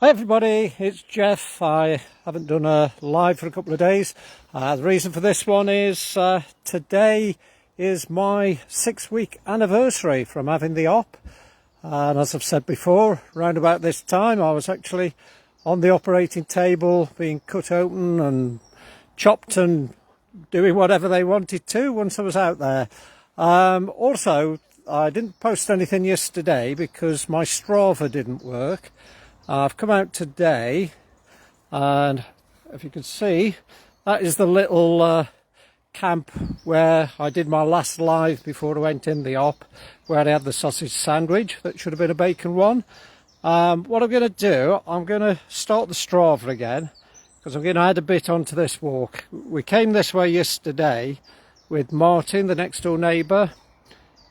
Hi everybody, it's Jeff. I haven't done a live for a couple of days. The reason for this one is today is my 6-week anniversary from having the op. And as I've said before, around about this time I was actually on the operating table being cut open and chopped and doing whatever they wanted to once I was out there. Also, I didn't post anything yesterday because my Strava didn't work. I've come out today, and if you can see, that is the little camp where I did my last live before I went in the op, where I had the sausage sandwich that should have been a bacon one. What I'm going to do, I'm going to start the Strava again, because I'm going to add a bit onto this walk. We came this way yesterday with Martin, the next door neighbour,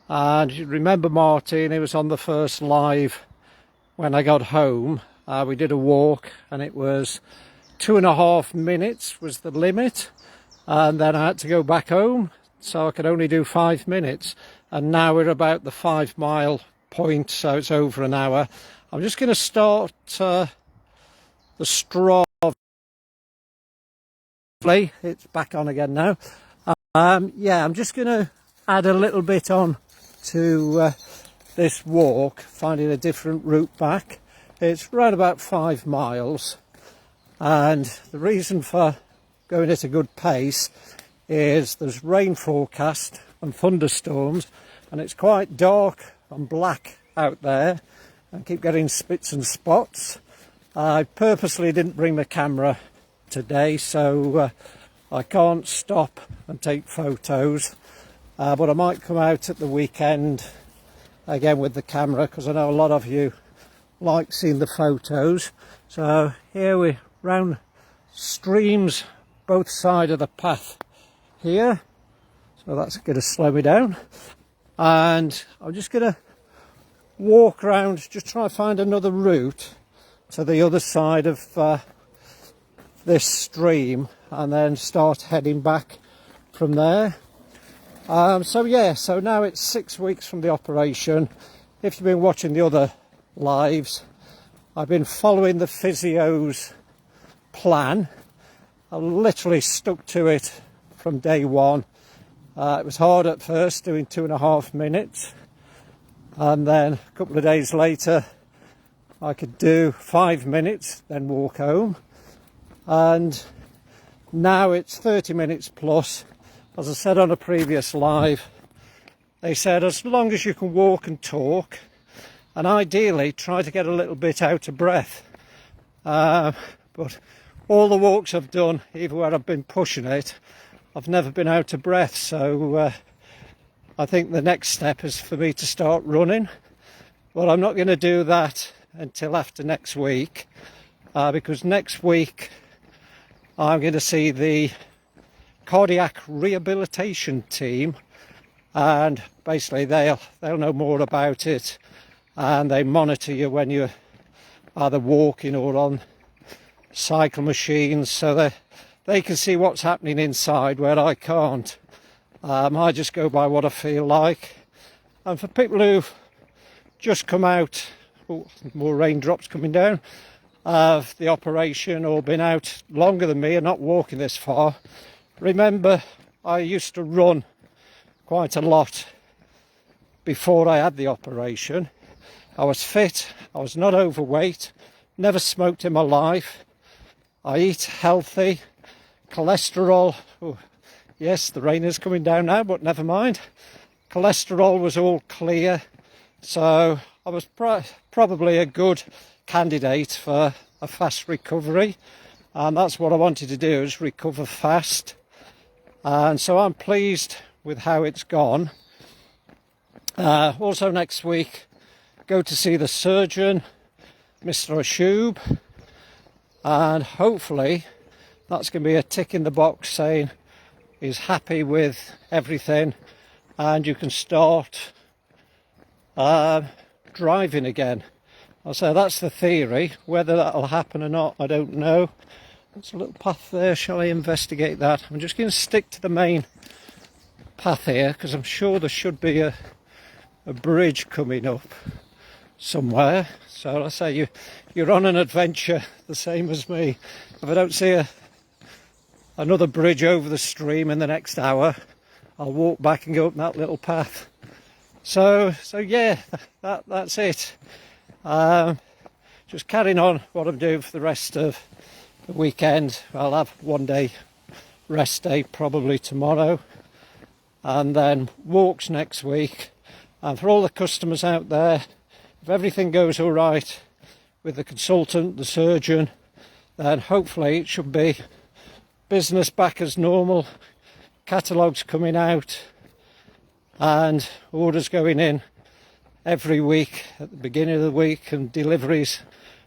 and you remember Martin, he was on the first live. When I got home, we did a walk, and it was 2.5 minutes was the limit, and then I had to go back home, so I could only do 5 minutes. And now we're about the 5 mile point, so it's over an hour. I'm just going to start the Strava. It's back on again now. Yeah, I'm just going to add a little bit on to this walk, finding a different route back. It's around about 5 miles, and the reason for going at a good pace is there's rain forecast and thunderstorms, and it's quite dark and black out there. I keep getting spits and spots. I purposely didn't bring the camera today, so I can't stop and take photos, but I might come out at the weekend again with the camera, because I know a lot of you like seeing the photos. So here we're round streams both sides of the path here, so that's going to slow me down, and I'm just going to walk around, just try to find another route to the other side of this stream, and then start heading back from there. So yeah, so now it's 6 weeks from the operation. If you've been watching the other lives, I've been following the physio's plan. I literally stuck to it from day one. It was hard at first, doing 2.5 minutes, and then a couple of days later I could do 5 minutes, then walk home, and now it's 30 minutes plus. As I said on a previous live, they said as long as you can walk and talk, and ideally try to get a little bit out of breath. But all the walks I've done, even where I've been pushing it, I've never been out of breath. So I think the next step is for me to start running. But I'm not going to do that until after next week, because next week I'm going to see the cardiac rehabilitation team, and basically they'll know more about it, and they monitor you when you're either walking or on cycle machines, so they can see what's happening inside where I can't. I just go by what I feel like. And for people who've just come out, more raindrops coming down, of the operation, or been out longer than me and not walking this far, remember, I used to run quite a lot before I had the operation. I was fit, I was not overweight, never smoked in my life. I eat healthy, cholesterol, oh, yes, the rain is coming down now, but never mind. Cholesterol was all clear, so I was probably a good candidate for a fast recovery, and that's what I wanted to do, is recover fast. And so I'm pleased with how it's gone. Also next week, go to see the surgeon, Mr. Ashub, and hopefully that's going to be a tick in the box saying he's happy with everything, and you can start driving again. So that's the theory. Whether that'll happen or not, I don't know. There's a little path there. Shall I investigate that? I'm just going to stick to the main path here, because I'm sure there should be a bridge coming up. somewhere. So I say you're on an adventure the same as me. If I don't see another bridge over the stream in the next hour, I'll walk back and go up that little path. So yeah, that's it. Just carrying on what I'm doing for the rest of the weekend. I'll have one day rest day probably tomorrow, and then walks next week. And for all the customers out there, if everything goes all right with the consultant, the surgeon, then hopefully it should be business back as normal, catalogues coming out and orders going in every week at the beginning of the week and deliveries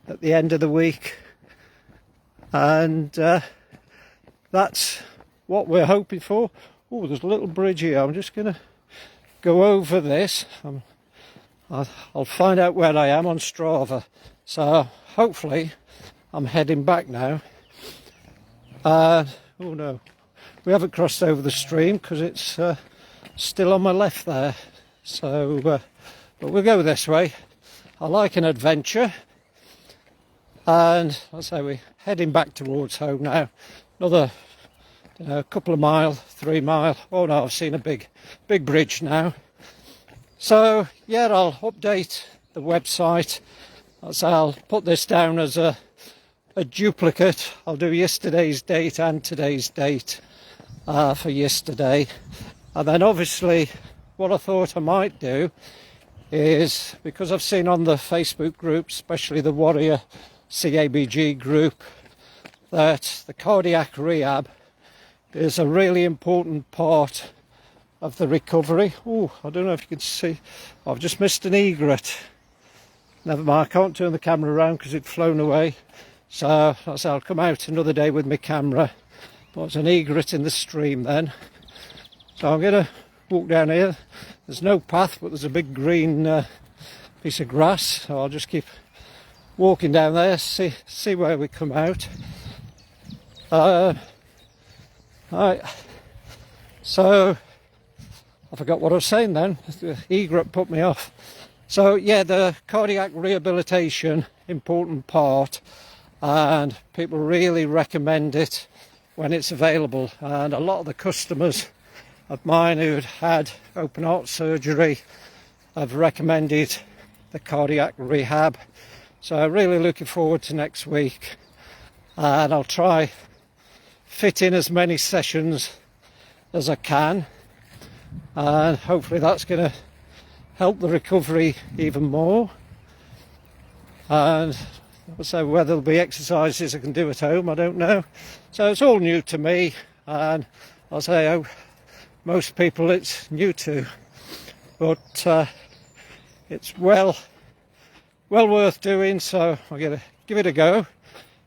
at the end of the week. And that's what we're hoping for. Oh, there's a little bridge here. I'm just going to go over this. I'll find out where I am on Strava. So hopefully I'm heading back now. Oh no, we haven't crossed over the stream because it's still on my left there. So, but we'll go this way. I like an adventure. And I'll say we're heading back towards home now. Another couple of mile, 3 mile. Oh no, I've seen a big bridge now. So yeah, I'll update the website. I'll put this down as a duplicate. I'll do yesterday's date and today's date for yesterday. And then obviously what I thought I might do is, because I've seen on the Facebook group, especially the Warrior CABG group, that the cardiac rehab is a really important part of the recovery. Oh, I don't know if you can see. I've just missed an egret. Never mind, I can't turn the camera around because it'd flown away. So I'll come out another day with my camera. But it's an egret in the stream then. So I'm going to walk down here. There's no path, but there's a big green piece of grass. So I'll just keep walking down there, see where we come out. Right. So I forgot what I was saying then. The egret put me off. So yeah, the cardiac rehabilitation, important part, and people really recommend it when it's available. And a lot of the customers of mine who'd had open heart surgery have recommended the cardiac rehab. So I'm really looking forward to next week, and I'll try fit in as many sessions as I can, and hopefully that's going to help the recovery even more. And so whether there'll be exercises I can do at home, I don't know. So it's all new to me, and I'll say most people it's new to, but it's well worth doing, so I'm going to give it a go,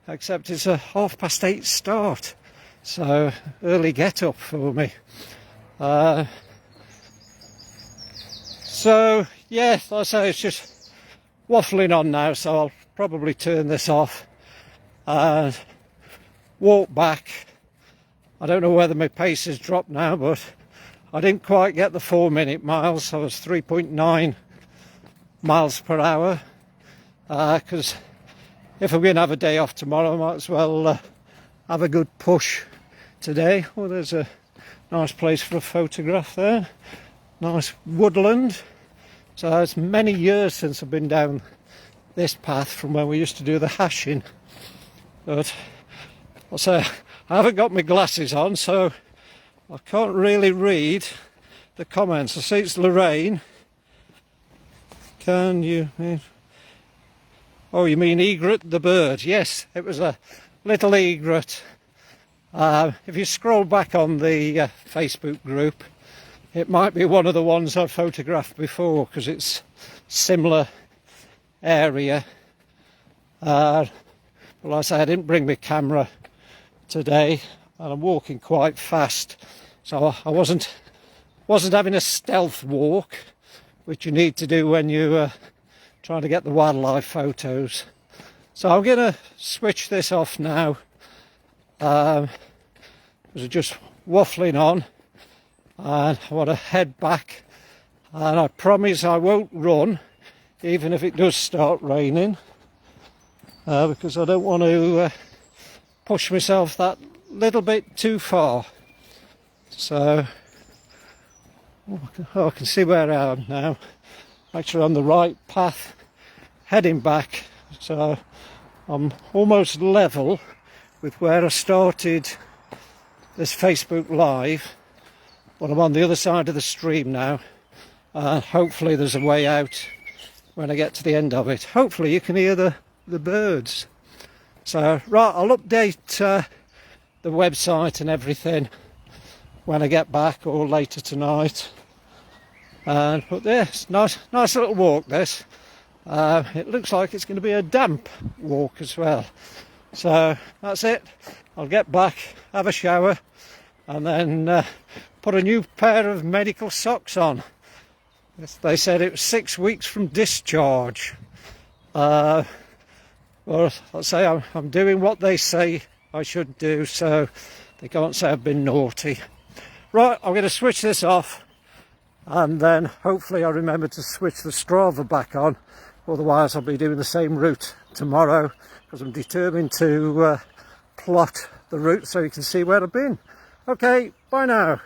except it's a 8:30 start, so early get up for me. So yeah, like I say, it's just waffling on now, so I'll probably turn this off and walk back. I don't know whether my pace has dropped now, but I didn't quite get the 4-minute miles. I was 3.9 miles per hour. Because if I'm going to have a day off tomorrow, I might as well have a good push today. Oh, there's a nice place for a photograph there. Nice woodland. So it's many years since I've been down this path from when we used to do the hashing. But I'll say I haven't got my glasses on, so I can't really read the comments. I see it's Lorraine. Can you... Oh, you mean egret the bird? Yes, it was a little egret. If you scroll back on the Facebook group, it might be one of the ones I photographed before, because it's similar area. Well, like I say, I didn't bring my camera today, and I'm walking quite fast, so I wasn't having a stealth walk, which you need to do when you trying to get the wildlife photos. So I'm going to switch this off now. Because I'm just waffling on, and I want to head back, and I promise I won't run. even if it does start raining, because I don't want to push myself that little bit too far. So I can see where I am now. Actually on the right path, heading back, so I'm almost level with where I started this Facebook Live, but I'm on the other side of the stream now, and hopefully there's a way out when I get to the end of it. Hopefully you can hear the birds. So right, I'll update the website and everything when I get back, or later tonight. But this nice little walk, this. It looks like it's going to be a damp walk as well. So that's it. I'll get back, have a shower, and then put a new pair of medical socks on. They said it was 6 weeks from discharge. Well, I'll say I'm doing what they say I should do, so they can't say I've been naughty. Right, I'm going to switch this off, and then hopefully I'll remember to switch the Strava back on. Otherwise I'll be doing the same route tomorrow, because I'm determined to plot the route so you can see where I've been. Okay, bye now.